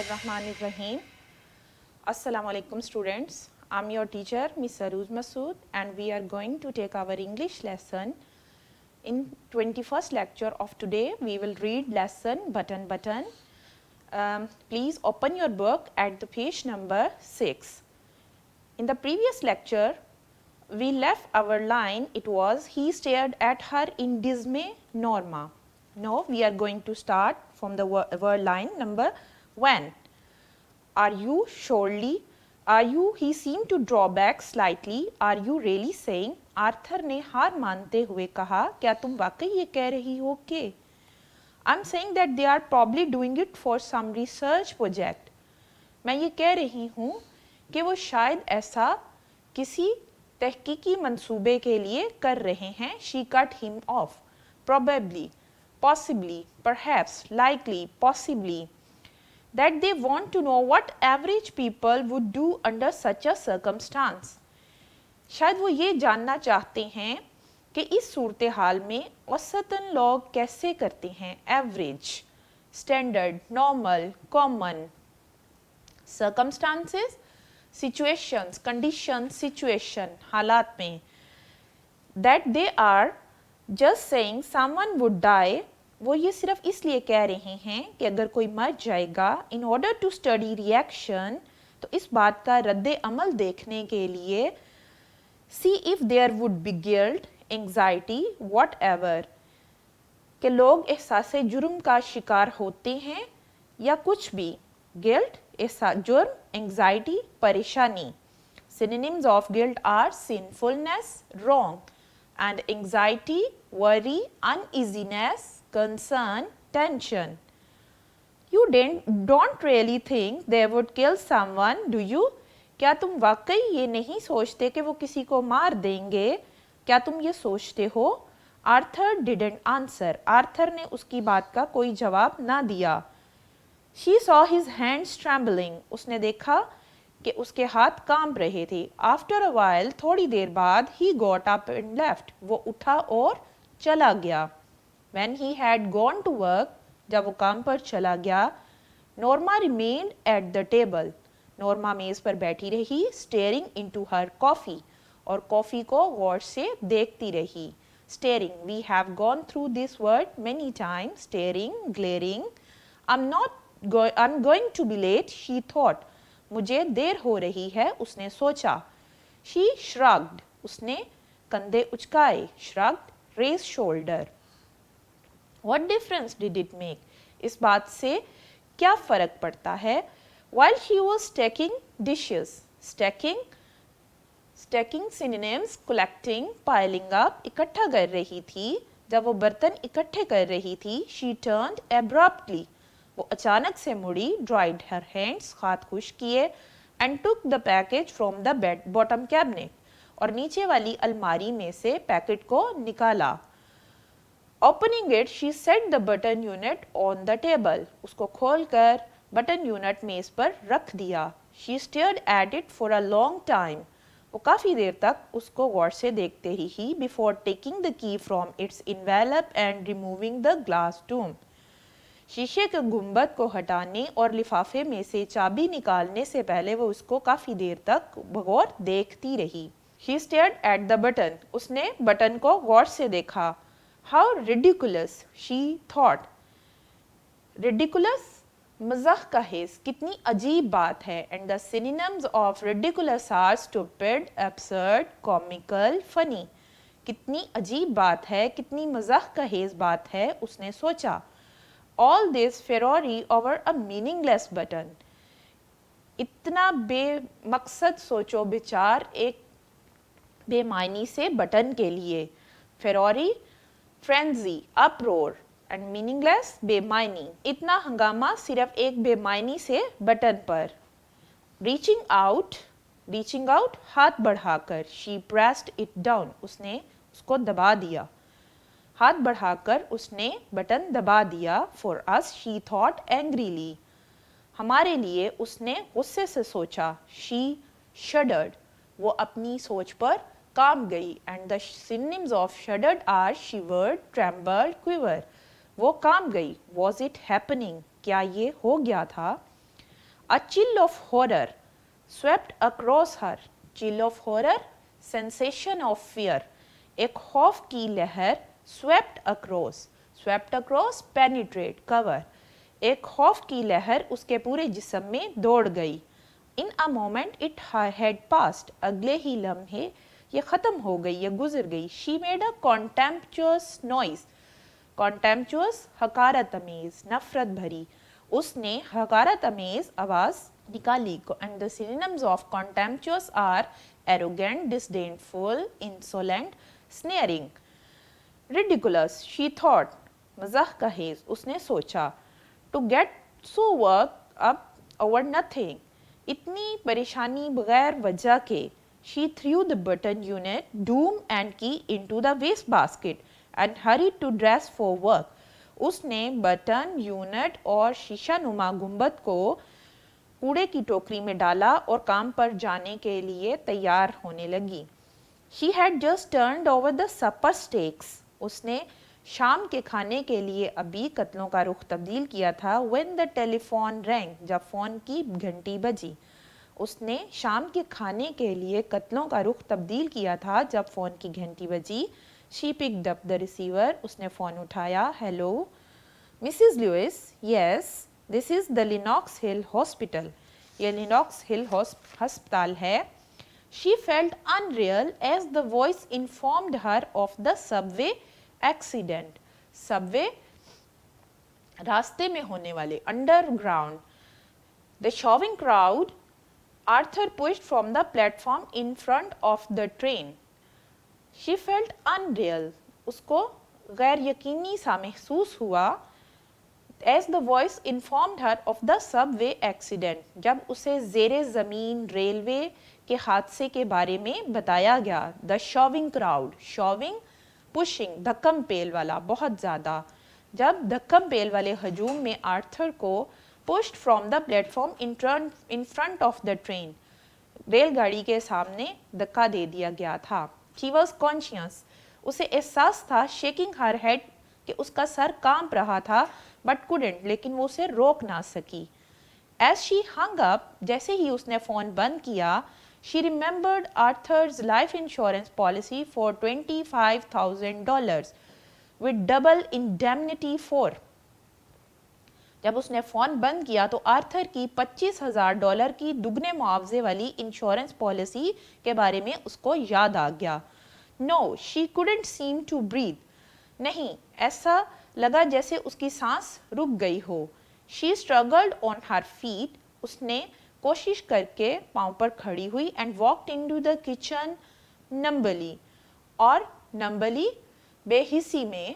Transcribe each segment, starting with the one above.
Bismillahirrahmanirrahim. Assalamu alaikum students. I'm your teacher Miss Sarooj Masood and we are going to take our English lesson. In 21st lecture of today we will read lesson button button. Please open your book at the page number 6. In the previous lecture we left our line, it was he stared at her in dismay, Norma. Now we are going to start from the word line number 1. Are you surely? Are you? He seemed to draw back slightly. Are you really saying? Arthur ने हार मानते हुए कहा, क्या तुम वाकई ये कह रही हो कि? I'm saying that they are probably doing it for some research project. मैं ये कह रही हूँ कि वो शायद ऐसा किसी तहकीकी मंसूबे के लिए कर रहे हैं. She cut him off. Probably, possibly, perhaps, likely, possibly. That they want to know what average people would do under such a circumstance. शायद वो ये जानना चाहते हैं कि इस सूरत हाल में औसतन लोग कैसे करते हैं. Average, standard, normal, common. Circumstances, situations, conditions, situation, हालात में. That they are just saying someone would die. वो ये सिर्फ इसलिए कह रहे हैं कि अगर कोई मर जाएगा. In order to study reaction, तो इस बात का रद्द अमल देखने के लिए see if there would be guilt, anxiety, whatever, कि लोग एहसास जुर्म का शिकार होते हैं या कुछ भी. Guilt, जुर्म, anxiety, परेशानी. Synonyms of guilt are sinfulness, wrong, and anxiety, worry, uneasiness, concern, tension. You don't really think they would kill someone, do you? क्या तुम वाकई ये नहीं सोचते कि वो किसी को मार देंगे? क्या तुम ये सोचते हो? Arthur didn't answer. आर्थर ने उसकी बात का कोई जवाब ना दिया. She saw his hands trembling. उसने देखा कि उसके हाथ कांप रहे थे. After a while, थोड़ी देर बाद, he got up and left. वो उठा और चला गया. When he had gone to work, जब वो काम पर चला गया, Norma remained at the table. Norma मेज पर बैठी रही, staring into her coffee, और कॉफ़ी को गौर से देखती रही. Staring, we have gone through this word many times. Staring, glaring. I'm going to be late, she thought. मुझे देर हो रही है, उसने सोचा. She shrugged. उसने कंधे उचकाए. Shrugged, raised shoulder. What difference did it make? इस बात से क्या फ़र्क पड़ता है? While she was stacking dishes, stacking synonyms, collecting, piling up, इकट्ठा कर रही थी. जब वो बर्तन इकट्ठे कर रही थी, she turned abruptly. वो अचानक से मुड़ी, dried her hands, हाथ खुश किए, and took the package from the bottom cabinet. और नीचे वाली अलमारी में से पैकेट को निकाला. Opening it, she set the button unit on the table. उसको खोलकर बटन यूनिट मेज पर रख दिया. She stared at it for a long time. वो काफ़ी देर तक उसको गौर से देखते रही before taking the key from its envelope and removing the glass dome. शीशे के गुंबद को हटाने और लिफाफे में से चाबी निकालने से पहले वो उसको काफ़ी देर तक गौर देखती रही. She stared at the button. उसने बटन को गौर से देखा. How ridiculous, she thought. Ridiculous, मज़ाक का हिस्स, कितनी अजीब बात है. And the synonyms of ridiculous are stupid, absurd, comical, funny. कितनी अजीब बात है, कितनी मज़ाक का हिस्स बात है, उसने सोचा. All this furore over a meaningless button. इतना बेमकसद सोचो विचार एक बेमायनी से बटन के लिए. Furore, frenzy, uproar, and meaningless, बेमायनी. इतना हंगामा सिर्फ एक बेमायनी से बटन पर. Reaching out, हाथ बढ़ाकर. She pressed it down. उसने उसको दबा दिया. हाथ बढ़ाकर उसने बटन दबा दिया. For us, she thought angrily. हमारे लिए उसने गुस्से से सोचा. She shuddered. वो अपनी सोच पर काम गई. And the synonyms of shuddered are shivered, trembled, quiver. वो काम गई. Was it happening? क्या ये हो गया था? A chill of horror swept across her. Chill of horror, sensation of fear. एक खौफ की लहर swept across, penetrate, cover. एक खौफ की लहर उसके पूरे जिस्म में दौड़ गई. In a moment it had passed. अगले ही लम्हे ये ख़त्म हो गई, ये गुजर गई. She made a contemptuous noise. Contemptuous, हकारत अमेज़, नफ़रत भरी. उसने हकारत अमेज़ आवाज़ निकाली. And the synonyms of contemptuous are arrogant, disdainful, insolent, sneering. Ridiculous, she thought. मज़ाक का हेज़, उसने सोचा. To get so worked up over nothing. इतनी परेशानी बगैर वजह के. She threw the button unit, doom and key into the waste basket and hurried to dress for work. उसने बटन, यूनिट और शीशा नुमा गुंबद को कूड़े की टोकरी में डाला और काम पर जाने के लिए तैयार होने लगी. She had just turned over the supper steaks. उसने शाम के खाने के लिए अभी कत्लों का रुख तब्दील किया था. When the telephone rang, जब फ़ोन की घंटी बजी. उसने शाम के खाने के लिए कत्लों का रुख तब्दील किया था जब फ़ोन की घंटी बजी. She picked up the receiver. उसने फ़ोन उठाया. Hello, Mrs. Lewis. Yes, this is the Lenox Hill Hospital. ये Lenox Hill हस्पताल है. She felt unreal as the voice informed her of the subway accident. Subway रास्ते में होने वाले, underground. The shoving crowd Arthur pushed from the platform in front of the train. She felt unreal. उसको गैर यकीनी सा महसूस हुआ. As the voice informed her of the subway accident. जब उसे ज़ेरे ज़मीन रेलवे के हादसे के बारे में बताया गया. The shoving crowd. Shoving, pushing, धक्कम पेल वाला, बहुत ज़्यादा. जब धक्कम पेल वाले हजूम में आर्थर को pushed from the platform in front of the train. रेलगाड़ी के सामने धक्का दे दिया गया था. She was conscious. उसे एहसास था, shaking her head, कि उसका सर कांप रहा था, but couldn't, लेकिन वो उसे रोक ना सकी. As she hung up, जैसे ही उसने फ़ोन बंद किया, she remembered Arthur's life insurance policy for $25,000 with double indemnity for. जब उसने फ़ोन बंद किया तो आर्थर की $25,000 की दुगने मुआवजे वाली इंश्योरेंस पॉलिसी के बारे में उसको याद आ गया. No, she couldn't seem to breathe. नहीं, ऐसा लगा जैसे उसकी सांस रुक गई हो. She struggled on her feet. उसने कोशिश करके पाँव पर खड़ी हुई and walked into the kitchen numbly. और numbly बेहिसी में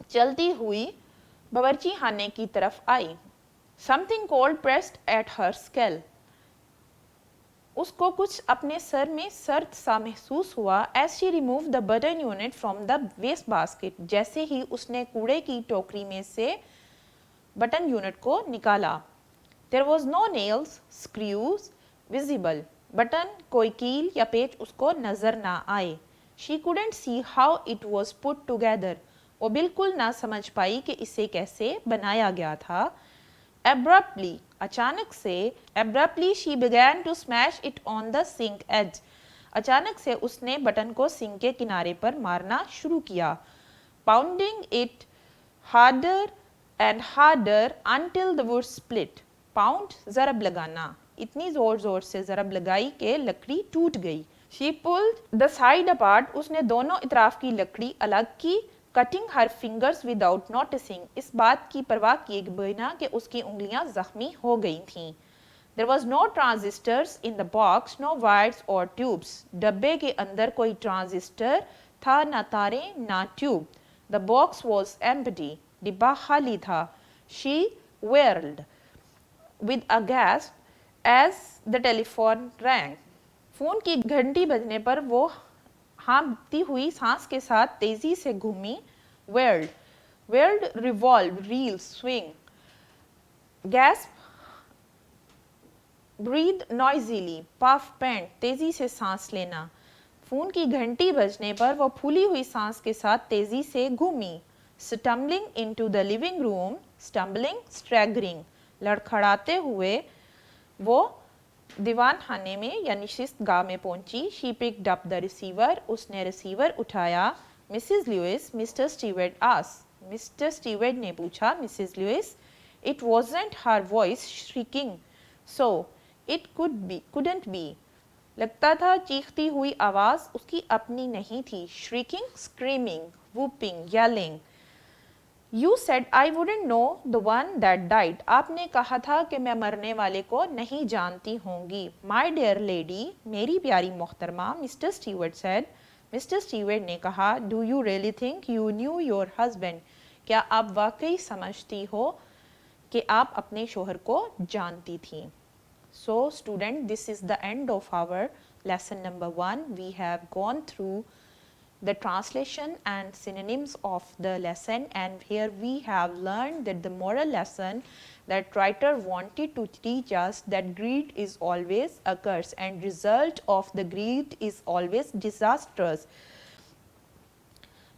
चलती हुई बावर्ची खाने की तरफ आई. Something cold pressed at her skull. उसको कुछ अपने सर में सर्द सा महसूस हुआ. As she removed the button unit from the waste basket. जैसे ही उसने कूड़े की टोकरी में से बटन यूनिट को निकाला. There was no nails, screws visible. Button, कोई कील या पेच उसको नजर ना आए. She couldn't see how it was put together. वो बिल्कुल ना समझ पाई कि इसे कैसे बनाया गया था. Abruptly, अचानक से, abruptly she began to smash it on the sink edge. अचानक से उसने बटन को सिंक के किनारे पर मारना शुरू किया. Pounding it harder and harder until the wood split. Pound, ज़रब लगाना. इतनी जोर जोर से ज़रब लगाई कि लकड़ी टूट गई. She pulled the side apart. उसने दोनों इतराफ की लकड़ी अलग की. Cutting her fingers without noticing. इस बात की परवाह किए बिना कि उसकी उंगलियां जख्मी हो गई थीं. There was no transistors in the box, no wires or tubes. डब्बे के अंदर कोई ट्रांजिस्टर था, ना तारें, ना tube. The box was empty. डिब्बा खाली था. She whirled with a gasp as the telephone rang. Phone की घंटी बजने पर वो हाँफती हुई सांस के साथ तेजी से घूमी. Whirled, whirled, revolve, reel, swing. Gasp, breathe noisily, puff, pant, तेजी से सांस लेना. फ़ोन की घंटी बजने पर वो फूली हुई सांस के साथ तेजी से घूमी. Stumbling into the living room, stumbling, staggering. लड़खड़ाते हुए वो दीवान खाने में यानी शिस्तगाह में पहुंची। She picked up the receiver, उसने रिसीवर उठाया। Mrs Lewis, Mr Stewart asked, Mr Stewart ने पूछा Mrs Lewis, it wasn't her voice shrieking, so it couldn't be। लगता था चीखती हुई आवाज़ उसकी अपनी नहीं थी। Shrieking, screaming, whooping, yelling. You said I wouldn't know the one that died। आपने कहा था कि मैं मरने वाले को नहीं जानती होंगी। My dear lady, मेरी प्यारी मोहतरमा, mister Stewart said। Mister Stewart ने कहा, Do you really think you knew your husband? क्या आप वाकई समझती हो कि आप अपने शोहर को जानती थी? So student, this is the end of our lesson number 1. We have gone through the translation and synonyms of the lesson, and here we have learned that the moral lesson that writer wanted to teach us that greed is always a curse and result of the greed is always disastrous.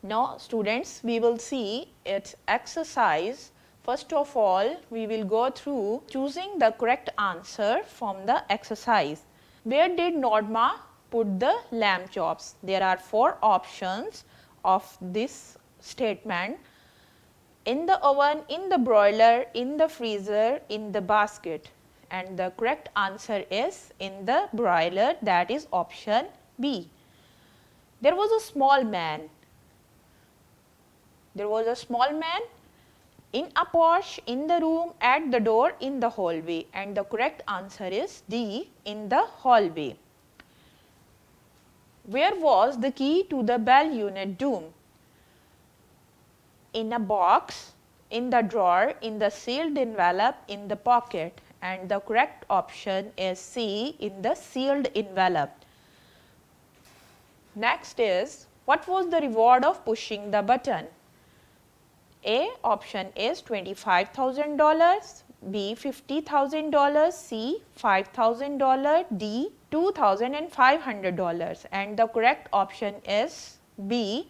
Now students, we will see its exercise. First of all, we will go through choosing the correct answer from the exercise. Where did Norma put the lamb chops? There are 4 options of this statement: in the oven, in the broiler, in the freezer, in the basket. And the correct answer is in the broiler, that is option B. There was a small man. There was a small man in a porch, in the room, at the door, in the hallway, and the correct answer is D, in the hallway. Where was the key to the bell unit doom? In a box, in the drawer, in the sealed envelope, in the pocket, and the correct option is C, in the sealed envelope. Next is, what was the reward of pushing the button? A option is $25,000, B $50,000, C $5,000, D $2,500, and the correct option is B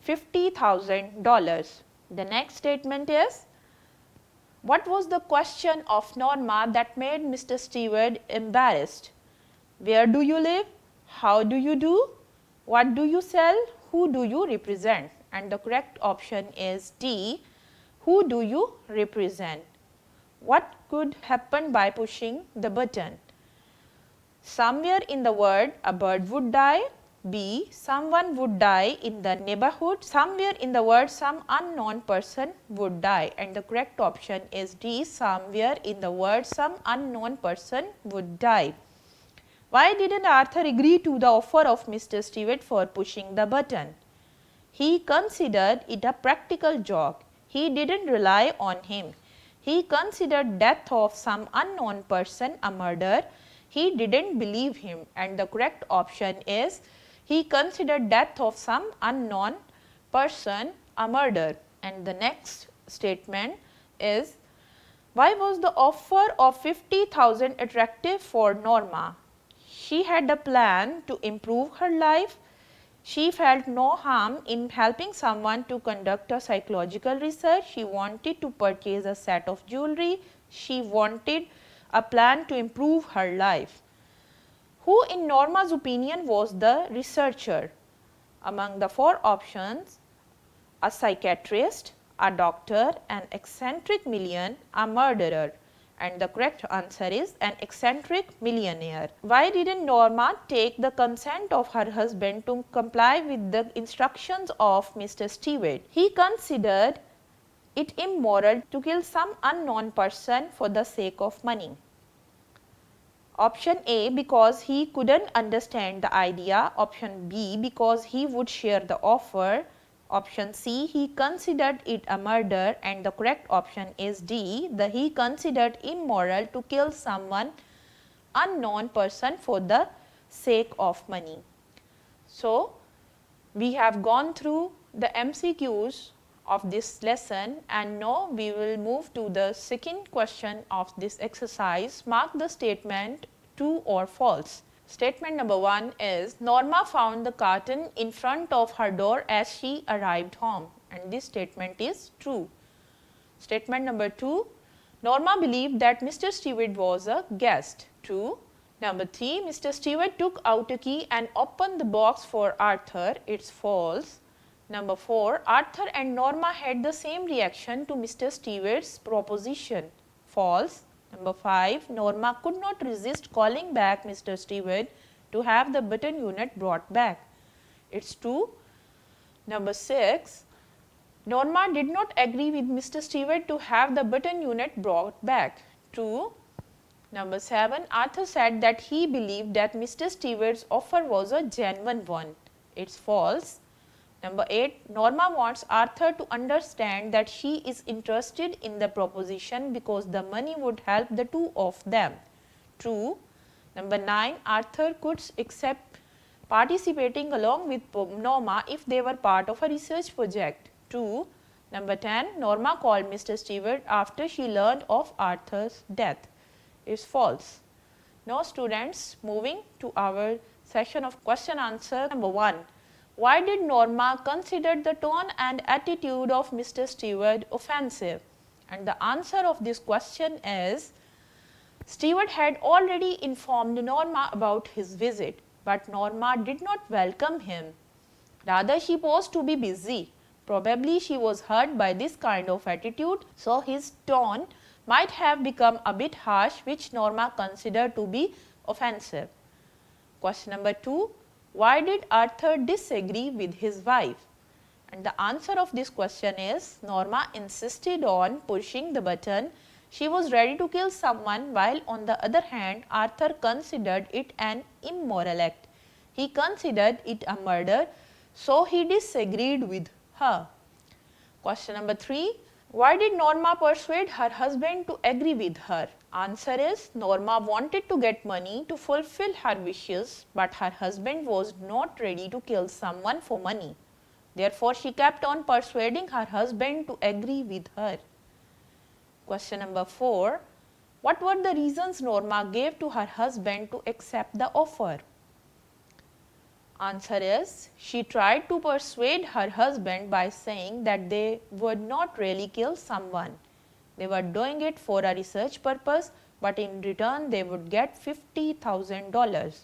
$50,000. The next statement is, what was the question of Norma that made Mr. Stewart embarrassed? Where do you live? How do you do? What do you sell? Who do you represent? And the correct option is D, who do you represent? What could happen by pushing the button? Somewhere in the world a bird would die. B, someone would die in the neighborhood. Somewhere in the world some unknown person would die. And the correct option is D, somewhere in the world some unknown person would die. Why didn't Arthur agree to the offer of Mr. Stewart for pushing the button? He considered it a practical joke. He didn't rely on him. He considered death of some unknown person a murder. He didn't believe him. And the correct option is, he considered death of some unknown person a murder. And the next statement is, why was the offer of 50,000 attractive for Norma? She had a plan to improve her life. She felt no harm in helping someone to conduct a psychological research. She wanted to purchase a set of jewelry. She wanted a plan to improve her life. Who in Norma's opinion was the researcher? Among the 4 options, a psychiatrist, a doctor, an eccentric millionaire, a murderer. And the correct answer is an eccentric millionaire. Why didn't Norma take the consent of her husband to comply with the instructions of Mr. Stewart? He considered it immoral to kill some unknown person for the sake of money. Option A, because he couldn't understand the idea. Option B, because he would share the offer. Option C, he considered it a murder, and the correct option is D, he considered immoral to kill someone unknown person for the sake of money. So, we have gone through the MCQs of this lesson, and now we will move to the second question of this exercise. Mark the statement true or false. Statement number 1 is, Norma found the carton in front of her door as she arrived home, and this statement is true. Statement number 2, Norma believed that Mr. Stewart was a guest. True. Number 3, Mr. Stewart took out a key and opened the box for Arthur. It's false. Number 4, Arthur and Norma had the same reaction to Mr. Stewart's proposition. False. Number 5, Norma could not resist calling back Mr. Stewart to have the button unit brought back. It's true. Number 6, Norma did not agree with Mr. Stewart to have the button unit brought back. True. Number 7, Arthur said that he believed that Mr. Stewart's offer was a genuine one. It's false. Number 8, Norma wants Arthur to understand that she is interested in the proposition because the money would help the two of them. True. Number 9, Arthur could accept participating along with Norma if they were part of a research project. True. Number 10, Norma called Mr. Stewart after she learned of Arthur's death. Is false. Now students, moving to our session of question answer. Number 1, why did Norma consider the tone and attitude of Mr. Stewart offensive? And the answer of this question is, Stewart had already informed Norma about his visit, but Norma did not welcome him. Rather, she posed to be busy. Probably she was hurt by this kind of attitude, so his tone might have become a bit harsh, which Norma considered to be offensive. Question number 2, why did Arthur disagree with his wife? And the answer of this question is, Norma insisted on pushing the button. She was ready to kill someone, while on the other hand, Arthur considered it an immoral act. He considered it a murder, so he disagreed with her. Question number 3, why did Norma persuade her husband to agree with her? Answer is, Norma wanted to get money to fulfill her wishes, but her husband was not ready to kill someone for money. Therefore, she kept on persuading her husband to agree with her. Question number 4, what were the reasons Norma gave to her husband to accept the offer? Answer is, she tried to persuade her husband by saying that they would not really kill someone. They were doing it for a research purpose, but in return they would get $50,000.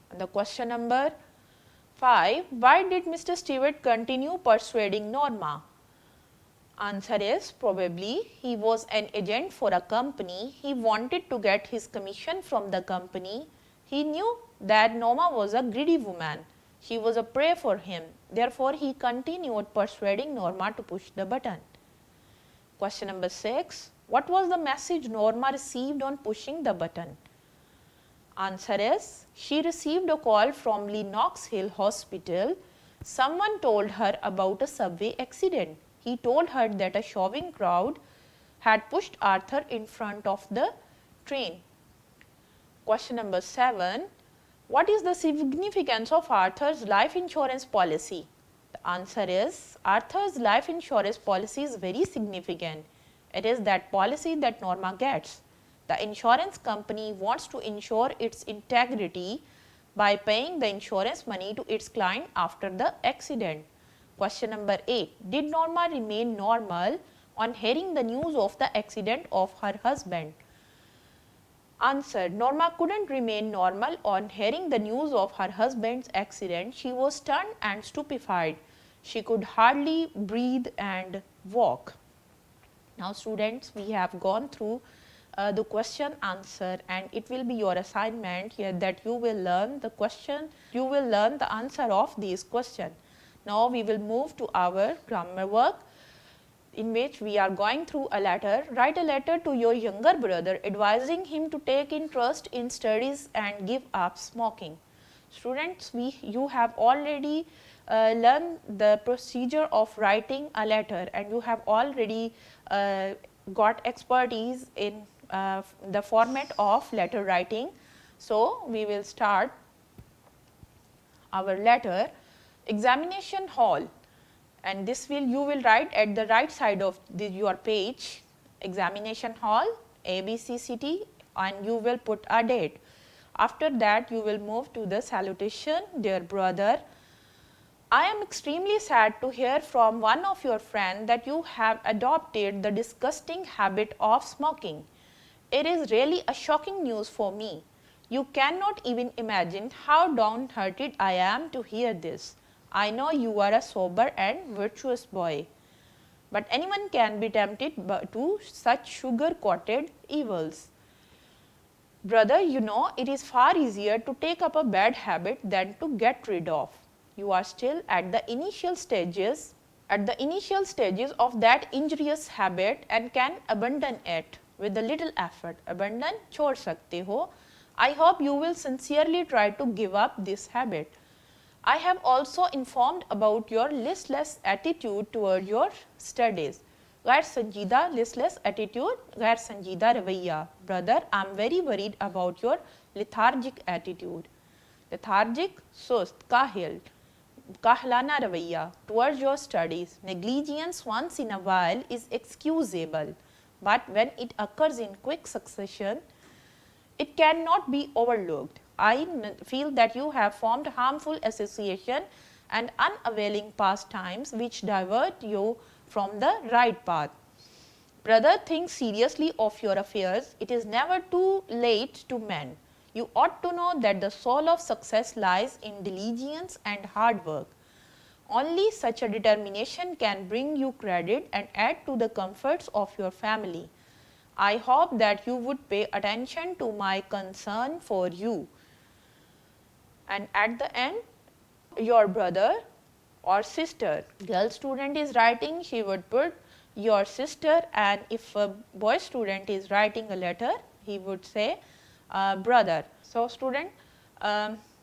And the question number 5, why did Mr. Stewart continue persuading Norma? Answer is, probably he was an agent for a company. He wanted to get his commission from the company. He knew that Norma was a greedy woman. She was a prey for him. Therefore, he continued persuading Norma to push the button. Question number 6, what was the message Norma received on pushing the button? Answer is, she received a call from Lenox Hill Hospital. Someone told her about a subway accident. He told her that a shoving crowd had pushed Arthur in front of the train. Question number 7, what is the significance of Arthur's life insurance policy? The answer is, Arthur's life insurance policy is very significant. It is that policy that Norma gets. The insurance company wants to ensure its integrity by paying the insurance money to its client after the accident. Question number 8, did Norma remain normal on hearing the news of the accident of her husband? Answer, Norma couldn't remain normal on hearing the news of her husband's accident. She was stunned and stupefied. She could hardly breathe and walk. Now students, we have gone through the question answer, and it will be your assignment here that you will learn the question, you will learn the answer of these questions. Now we will move to our grammar work, in which we are going through a letter. Write a letter to your younger brother advising him to take interest in studies and give up smoking. Students, you have already learned the procedure of writing a letter, and you have already got expertise in the format of letter writing. So, we will start our letter. Examination hall, and this you will write at the right side of your page, examination hall ABC city, and you will put a date. After that you will move to the salutation, dear brother. I am extremely sad to hear from one of your friends that you have adopted the disgusting habit of smoking. It is really a shocking news for me. You cannot even imagine how downhearted I am to hear this. I know you are a sober and virtuous boy, but anyone can be tempted to such sugar-coated evils. Brother, you know, it is far easier to take up a bad habit than to get rid of. You are still at the initial stages of that injurious habit and can abandon it with a little effort. Abandon छोड़ सकते हो. I hope you will sincerely try to give up this habit. I have also informed about your listless attitude toward your studies. गैर संजीदा listless attitude, गैर संजीदा रवैया. Brother, I am very worried about your lethargic attitude. Lethargic, सुस्त, काहिल, काहलाना रवैया towards your studies. Negligence once in a while is excusable, but when it occurs in quick succession, it cannot be overlooked. I feel that you have formed harmful association and unavailing pastimes which divert you from the right path. Brother, think seriously of your affairs. It is never too late to mend. You ought to know that the soul of success lies in diligence and hard work. Only such a determination can bring you credit and add to the comforts of your family. I hope that you would pay attention to my concern for you. And at the end, your brother or sister. Girl student is writing, she would put your sister, and if a boy student is writing a letter, he would say brother. So student,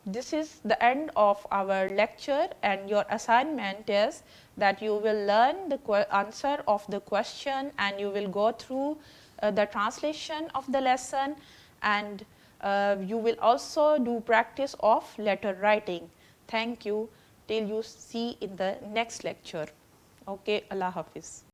this is the end of our lecture, and your assignment is that you will learn the answer of the question and you will go through the translation of the lesson, and you will also do practice of letter writing. Thank you. Till you see in the next lecture. Okay, Allah Hafiz.